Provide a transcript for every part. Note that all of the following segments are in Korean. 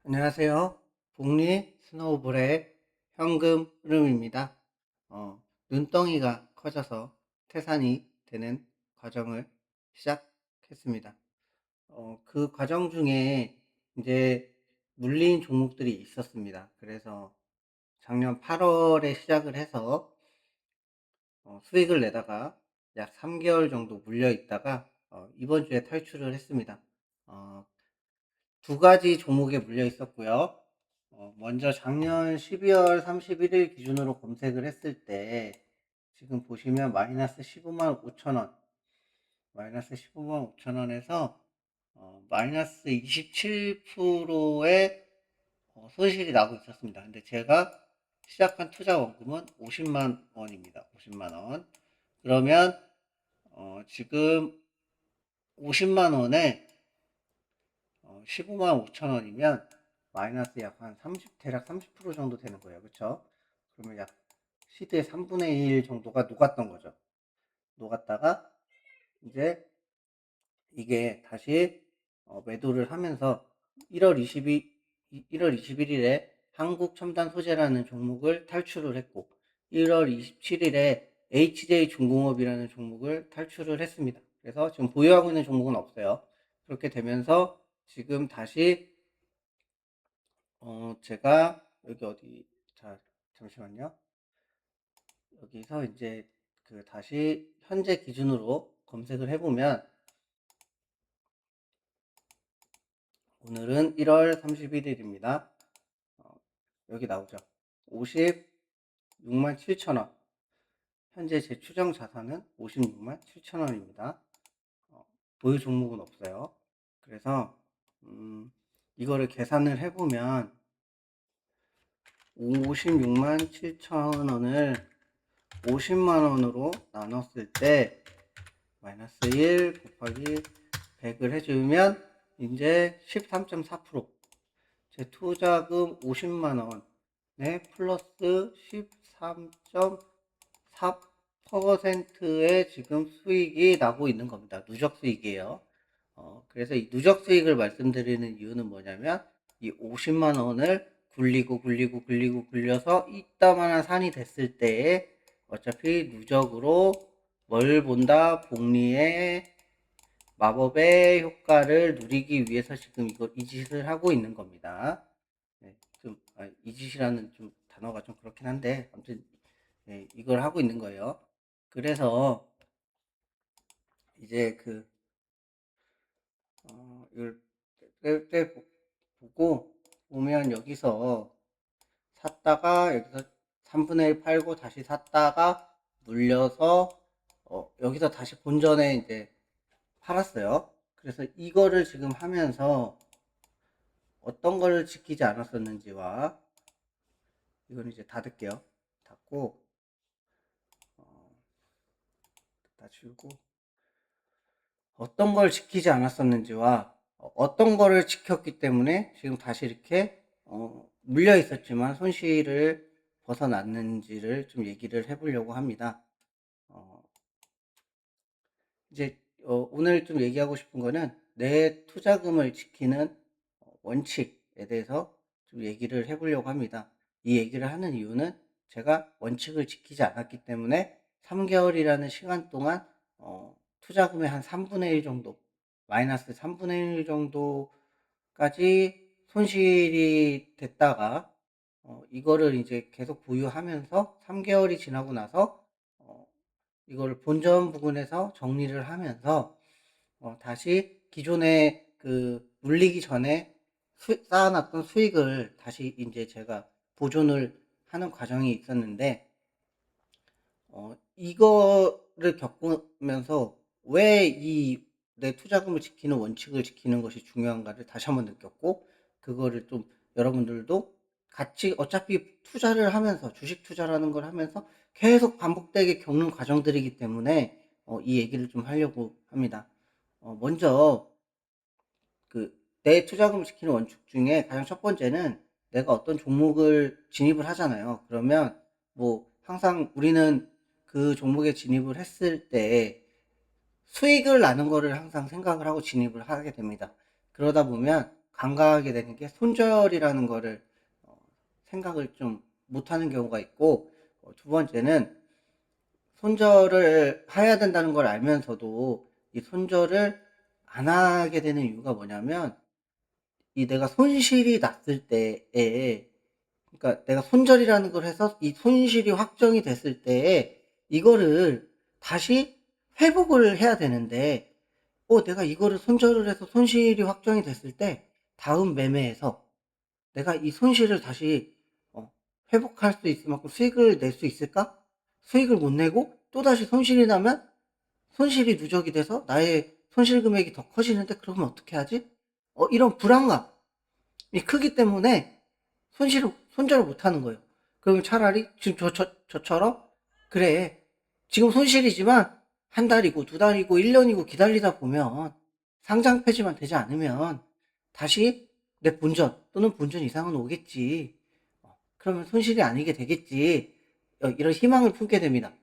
안녕하세요. 복리 스노우볼의 현금 흐름입니다. 눈덩이가 커져서 태산이 되는 과정을 시작했습니다. 그 과정 중에 이제 물린 종목들이 있었습니다. 그래서 작년 8월에 시작을 해서 수익을 내다가 약 3개월 정도 물려 있다가 이번 주에 탈출을 했습니다. 어, 두 가지 종목에 물려 있었고요. 먼저 작년 12월 31일 기준으로 검색을 했을 때 지금 보시면 마이너스 15만 5천 원, 마이너스 15만 5천 원에서 마이너스 27%의 손실이 나고 있었습니다. 근데 제가 시작한 투자 원금은 50만 원입니다. 50만 원. 그러면 지금 50만 원에 15만 5천 원이면 마이너스 약 한 30, 대략 30% 정도 되는 거예요. 그쵸? 그러면 약 시드의 3분의 1 정도가 녹았던 거죠. 녹았다가 이제 이게 다시 매도를 하면서 1월 22, 1월 21일에 한국 첨단 소재라는 종목을 탈출을 했고 1월 27일에 HJ 중공업이라는 종목을 탈출을 했습니다. 그래서 지금 보유하고 있는 종목은 없어요. 그렇게 되면서 지금 다시 제가 여기 어디, 자, 잠시만요. 여기서 이제 그 다시 현재 기준으로 검색을 해보면 오늘은 1월 31일입니다. 여기 나오죠. 56만 7천 원. 현재 제 추정 자산은 56만 7천 원입니다. 보유 종목은 없어요. 그래서 이거를 계산을 해보면 56만 7천 원을 50만 원으로 나눴을 때 마이너스 1 곱하기 100을 해주면 이제 13.4%, 제 투자금 50만 원에 플러스 13.4%의 지금 수익이 나고 있는 겁니다. 누적 수익이에요. 그래서 이 누적 수익을 말씀드리는 이유는 뭐냐면 이 50만 원을 굴려서 이따만한 산이 됐을 때에 어차피 누적으로 뭘 본다? 복리의 마법의 효과를 누리기 위해서 지금 이 짓을 하고 있는 겁니다. 네, 이 짓이라는 좀 단어가 좀 그렇긴 한데, 아무튼, 네, 이걸 하고 있는 거예요. 그래서, 이제 이걸 보고, 보면 여기서 샀다가, 여기서 3분의 1 팔고 다시 샀다가, 물려서, 여기서 다시 본전에 이제 팔았어요. 그래서 이거를 지금 하면서 어떤 걸 지키지 않았었는지와, 이건 이제 닫을게요. 닫고, 다 지우고, 어떤 걸 지키지 않았었는지와 어떤 거를 지켰기 때문에 지금 다시 이렇게 물려 있었지만 손실을 벗어났는지를 좀 얘기를 해보려고 합니다. 이제 오늘 좀 얘기하고 싶은 거는 내 투자금을 지키는 원칙에 대해서 좀 얘기를 해보려고 합니다. 이 얘기를 하는 이유는 제가 원칙을 지키지 않았기 때문에 3개월이라는 시간 동안 투자금의 한 3분의 1 정도, 마이너스 3분의 1 정도까지 손실이 됐다가 이거를 이제 계속 보유하면서 3개월이 지나고 나서 이거를 본전 부분에서 정리를 하면서 다시 기존에 그 물리기 전에 쌓아놨던 수익을 다시 이제 제가 보존을 하는 과정이 있었는데 이거를 겪으면서 왜 이 내 투자금을 지키는 원칙을 지키는 것이 중요한가를 다시 한번 느꼈고, 그거를 좀 여러분들도 같이 어차피 투자를 하면서 주식 투자라는 걸 하면서 계속 반복되게 겪는 과정들이기 때문에 이 얘기를 좀 하려고 합니다. 먼저 내 투자금을 지키는 원칙 중에 가장 첫 번째는 내가 어떤 종목을 진입을 하잖아요. 그러면 뭐 항상 우리는 그 종목에 진입을 했을 때 수익을 나는 거를 항상 생각을 하고 진입을 하게 됩니다. 그러다 보면 간과하게 되는 게 손절이라는 거를 생각을 좀 못하는 경우가 있고, 두 번째는 손절을 해야 된다는 걸 알면서도 이 손절을 안 하게 되는 이유가 뭐냐면, 이 내가 손실이 났을 때에, 그러니까 내가 손절이라는 걸 해서 이 손실이 확정이 됐을 때에 이거를 다시 회복을 해야 되는데, 내가 이거를 손절을 해서 손실이 확정이 됐을 때 다음 매매에서 내가 이 손실을 다시 회복할 수 있을 만큼 수익을 낼 수 있을까? 수익을 못 내고 또다시 손실이 나면 손실이 누적이 돼서 나의 손실 금액이 더 커지는데, 그러면 어떻게 하지? 이런 불안감이 크기 때문에 손절을 못 하는 거예요. 그러면 차라리 지금 저처럼, 그래, 지금 손실이지만 한 달이고 두 달이고 1년이고 기다리다 보면 상장 폐지만 되지 않으면 다시 내 본전 또는 본전 이상은 오겠지. 그러면 손실이 아니게 되겠지. 이런 희망을 품게 됩니다.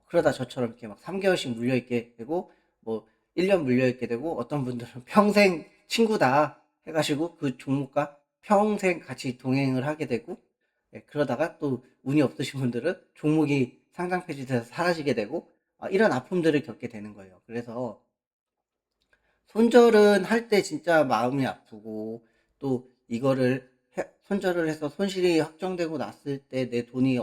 그러다 저처럼 이렇게 막 3개월씩 물려있게 되고, 뭐 1년 물려있게 되고, 어떤 분들은 평생 친구다 해가지고 그 종목과 평생 같이 동행을 하게 되고, 그러다가 또 운이 없으신 분들은 종목이 상장 폐지돼서 사라지게 되고, 이런 아픔들을 겪게 되는 거예요. 그래서 손절은 할 때 진짜 마음이 아프고, 또 이거를 손절을 해서 손실이 확정되고 났을 때 내 돈이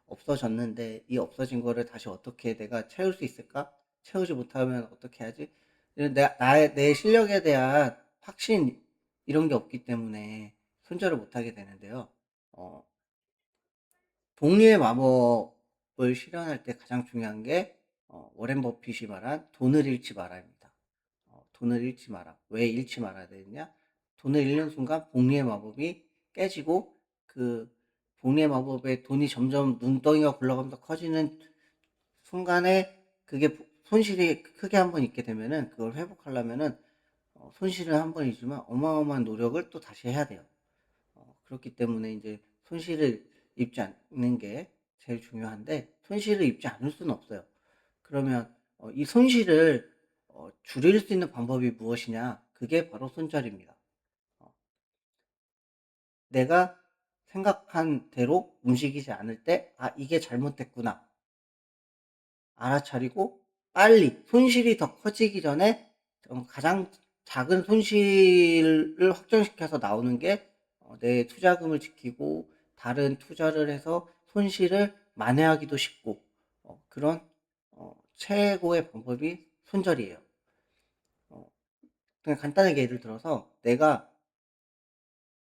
없어졌는데 이 없어진 거를 다시 어떻게 내가 채울 수 있을까? 채우지 못하면 어떻게 하지? 내 실력에 대한 확신, 이런 게 없기 때문에 손절을 못하게 되는데요. 어, 복리의 마법을 실현할 때 가장 중요한 게 워렌 버핏이 말한 돈을 잃지 마라입니다. 돈을 잃지 마라. 왜 잃지 말아야 되느냐? 돈을 잃는 순간 복리의 마법이 깨지고, 그 복리의 마법에 돈이 점점 눈덩이가 굴러가면서 커지는 순간에 그게 손실이 크게 한번 있게 되면은, 그걸 회복하려면은 손실은 한 번이지만 어마어마한 노력을 또 다시 해야 돼요. 그렇기 때문에 이제 손실을 입지 않는 게 제일 중요한데, 손실을 입지 않을 수는 없어요. 그러면 이 손실을 줄일 수 있는 방법이 무엇이냐? 그게 바로 손절입니다. 어, 내가 생각한 대로 움직이지 않을 때, 이게 잘못됐구나 알아차리고, 빨리 손실이 더 커지기 전에 가장 작은 손실을 확정시켜서 나오는 게 내 투자금을 지키고 다른 투자를 해서 손실을 만회하기도 쉽고, 그런 최고의 방법이 손절이에요. 어, 그냥 간단하게 예를 들어서 내가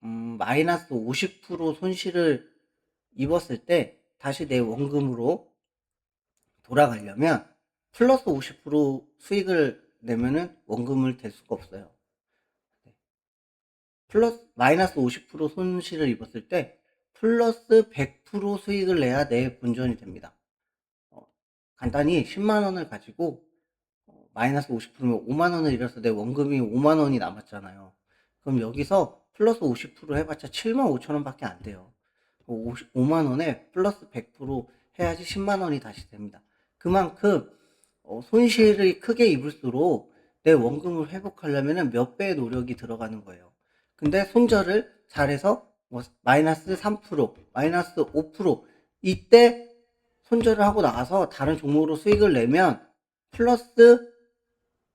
마이너스 50% 손실을 입었을 때 다시 내 원금으로 돌아가려면 플러스 50% 수익을 내면은 원금을 댈 수가 없어요. 마이너스 50% 손실을 입었을 때 플러스 100% 수익을 내야 내 본전이 됩니다. 어, 간단히 10만 원을 가지고 마이너스 50%면 5만 원을 잃어서 내 원금이 5만 원이 남았잖아요. 그럼 여기서 플러스 50% 해봤자 7만 5천 원밖에 안 돼요. 5만 원에 플러스 100% 해야지 10만 원이 다시 됩니다. 그만큼 손실을 크게 입을수록 내 원금을 회복하려면 몇 배의 노력이 들어가는 거예요. 근데 손절을 잘해서 뭐 마이너스 3%, 마이너스 5%, 이때 손절을 하고 나가서 다른 종목으로 수익을 내면 플러스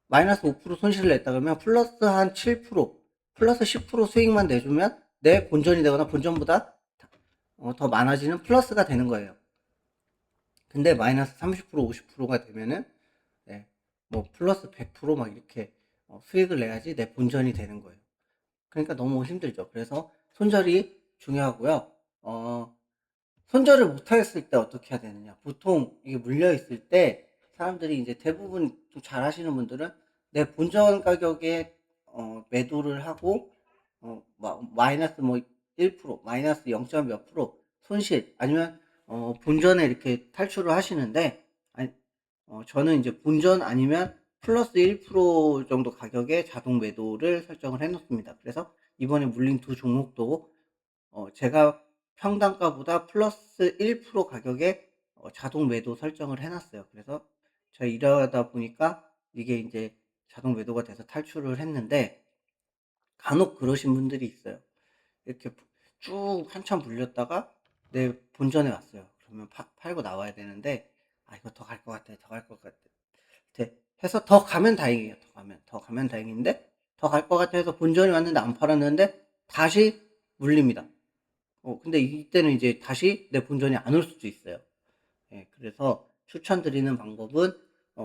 마이너스 5% 손실을 냈다 그러면 플러스 한 7%, 플러스 10% 수익만 내주면 내 본전이 되거나 본전보다 더 많아지는 플러스가 되는 거예요. 근데 마이너스 30%, 50%가 되면은 네, 뭐 플러스 100%막 이렇게 수익을 내야지 내 본전이 되는 거예요. 그러니까 너무 힘들죠. 그래서 손절이 중요하고요. 손절을 못하겠을 때 어떻게 해야 되느냐. 보통 이게 물려있을 때 사람들이 이제 대부분 좀 잘 하시는 분들은 내 본전 가격에 매도를 하고, 마이너스 뭐 1%, 마이너스 0. 몇 프로 손실, 아니면 본전에 이렇게 탈출을 하시는데, 아니, 저는 이제 본전 아니면 플러스 1% 정도 가격에 자동 매도를 설정을 해 놓습니다. 그래서 이번에 물린 두 종목도 제가 평단가보다 플러스 1% 가격에 자동 매도 설정을 해놨어요. 그래서 제가 이러다 보니까 이게 이제 자동 매도가 돼서 탈출을 했는데, 간혹 그러신 분들이 있어요. 이렇게 쭉 한참 물렸다가 내 본전에 왔어요. 그러면 팔고 나와야 되는데, 아, 이거 더 갈 것 같아, 더 갈 것 같아. 이렇게 해서 더 가면 다행이에요. 더 가면 다행인데, 더 갈 것 같아 해서 본전이 왔는데 안 팔았는데, 다시 물립니다. 근데 이때는 이제 다시 내 본전이 안 올 수도 있어요. 예, 그래서 추천드리는 방법은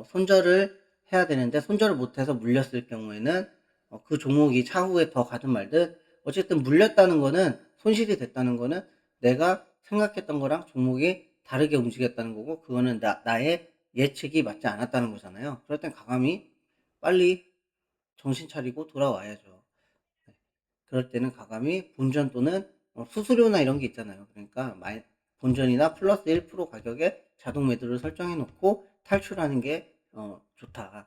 손절을 해야 되는데 손절을 못해서 물렸을 경우에는 그 종목이 차후에 더 가든 말든 어쨌든 물렸다는 거는 손실이 됐다는 거는 내가 생각했던 거랑 종목이 다르게 움직였다는 거고 그거는 나의 예측이 맞지 않았다는 거잖아요. 그럴 땐 과감히 빨리 정신 차리고 돌아와야죠. 네. 그럴 때는 과감히 본전 또는 수수료나 이런 게 있잖아요. 그러니까 본전이나 플러스 1% 가격에 자동 매도를 설정해 놓고 탈출하는 게 좋다.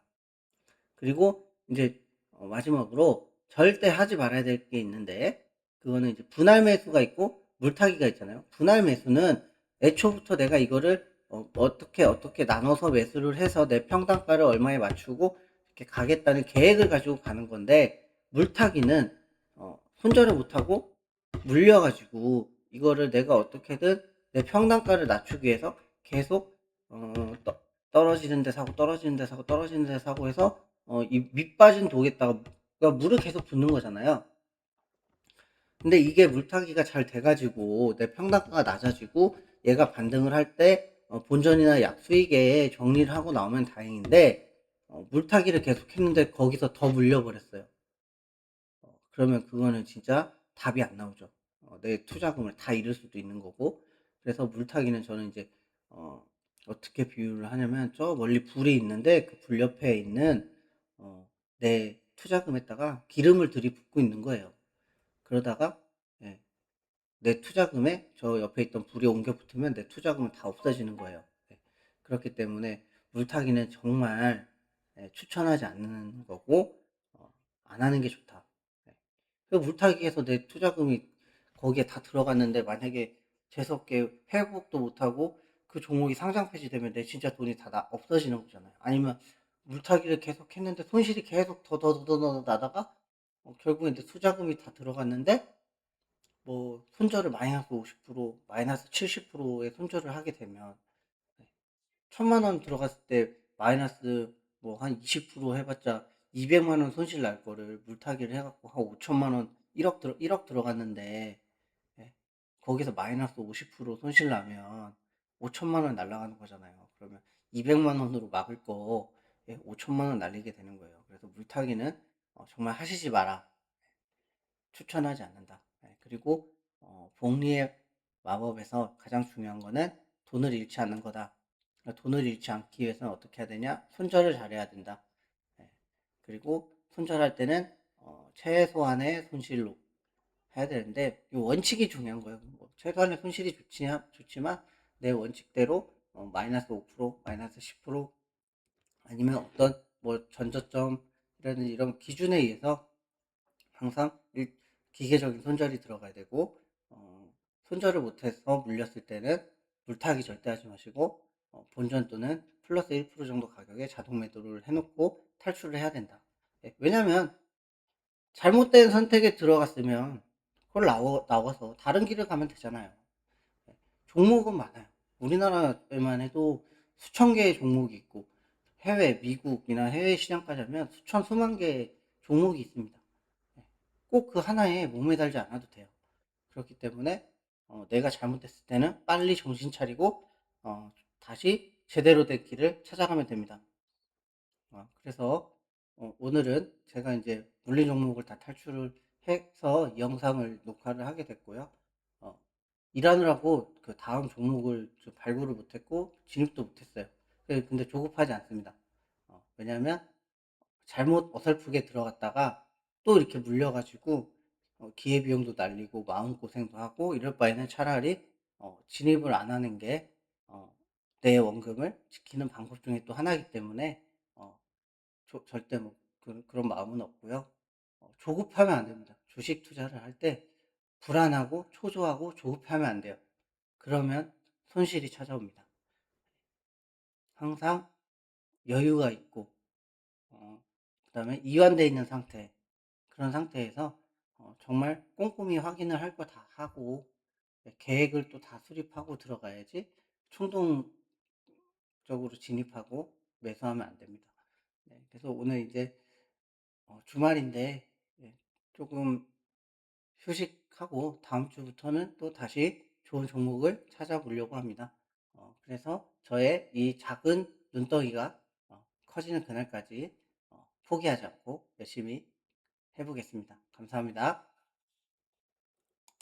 그리고 이제 마지막으로 절대 하지 말아야 될 게 있는데 그거는 이제 분할 매수가 있고 물타기가 있잖아요. 분할 매수는 애초부터 내가 이거를 어떻게 나눠서 매수를 해서 내 평단가를 얼마에 맞추고 이렇게 가겠다는 계획을 가지고 가는 건데 물타기는 손절을 못하고 물려가지고 이거를 내가 어떻게든 내 평단가를 낮추기 위해서 계속 떨어지는 데 사고 떨어지는 데 사고 떨어지는 데 사고 해서 이 밑빠진 독에다가 그러니까 물을 계속 붓는 거잖아요. 근데 이게 물타기가 잘 돼가지고 내 평단가가 낮아지고 얘가 반등을 할 때 본전이나 약수익에 정리를 하고 나오면 다행인데 물타기를 계속 했는데 거기서 더 물려버렸어요. 그러면 그거는 진짜 답이 안 나오죠. 내 투자금을 다 잃을 수도 있는 거고. 그래서 물타기는 저는 이제 어떻게 비유를 하냐면 저 멀리 불이 있는데 그 불 옆에 있는 내 투자금에다가 기름을 들이붓고 있는 거예요. 그러다가 예, 내 투자금에 저 옆에 있던 불이 옮겨 붙으면 내 투자금은 다 없어지는 거예요. 예, 그렇기 때문에 물타기는 정말 추천하지 않는 거고 안 하는 게 좋다. 예. 그 물타기에서 내 투자금이 거기에 다 들어갔는데 만약에 재수없게 회복도 못하고 그 종목이 상장 폐지되면 내 진짜 돈이 다 없어지는 거잖아요. 아니면 물타기를 계속 했는데 손실이 계속 더 나다가 결국에 내 투자금이 다 들어갔는데 뭐 손절을 마이너스 50% 마이너스 70%의 손절을 하게 되면 1,000만 원 들어갔을 때 마이너스 뭐 한 20% 해봤자 200만 원 손실 날 거를 물타기를 해갖고 한 5천만 원 1억 들어갔는데 예, 거기서 마이너스 50% 손실 나면 5천만 원 날라가는 거잖아요. 그러면 200만 원으로 막을 거 5천만 원 날리게 되는 거예요. 그래서 물타기는 정말 하시지 마라. 추천하지 않는다. 그리고 복리의 마법에서 가장 중요한 거는 돈을 잃지 않는 거다. 돈을 잃지 않기 위해서는 어떻게 해야 되냐? 손절을 잘해야 된다. 예, 그리고 손절할 때는 최소한의 손실로 해야 되는데 이 원칙이 중요한 거예요. 뭐 최소한의 손실이 좋지만 내 원칙대로 마이너스 5% 마이너스 10% 아니면 어떤 뭐 전저점 이런 기준에 의해서 항상 기계적인 손절이 들어가야 되고 손절을 못해서 물렸을 때는 물타기 절대 하지 마시고 본전 또는 플러스 1% 정도 가격에 자동 매도를 해놓고 탈출을 해야 된다. 왜냐면 잘못된 선택에 들어갔으면 그걸 나와서 다른 길을 가면 되잖아요. 예, 종목은 많아요. 우리나라에만 해도 수천 개의 종목이 있고 해외, 미국이나 해외 시장까지 하면 수만 개의 종목이 있습니다. 꼭 그 하나에 몸에 달지 않아도 돼요. 그렇기 때문에 내가 잘못했을 때는 빨리 정신 차리고 다시 제대로 된 길을 찾아가면 됩니다. 그래서 오늘은 제가 이제 물린 종목을 다 탈출을 해서 이 영상을 녹화를 하게 됐고요. 어, 일하느라고 그 다음 종목을 좀 발굴을 못했고 진입도 못했어요. 근데 조급하지 않습니다. 왜냐하면 잘못 어설프게 들어갔다가 또 이렇게 물려가지고 기회비용도 날리고 마음고생도 하고 이럴 바에는 차라리 진입을 안 하는 게 내 원금을 지키는 방법 중에 또 하나이기 때문에 어, 절대 뭐 그런 마음은 없고요. 조급하면 안 됩니다. 주식 투자를 할 때 불안하고 초조하고 조급하면 안 돼요. 그러면 손실이 찾아옵니다. 항상 여유가 있고 그 다음에 이완되어 있는 상태 그런 상태에서 정말 꼼꼼히 확인을 할 거 다 하고, 네, 계획을 또 다 수립하고 들어가야지 충동적으로 진입하고 매수하면 안 됩니다. 네, 그래서 오늘 이제 주말인데, 예, 조금 휴식하고 다음 주부터는 또 다시 좋은 종목을 찾아보려고 합니다. 그래서 저의 이 작은 눈덩이가 커지는 그날까지 포기하지 않고 열심히 해보겠습니다. 감사합니다.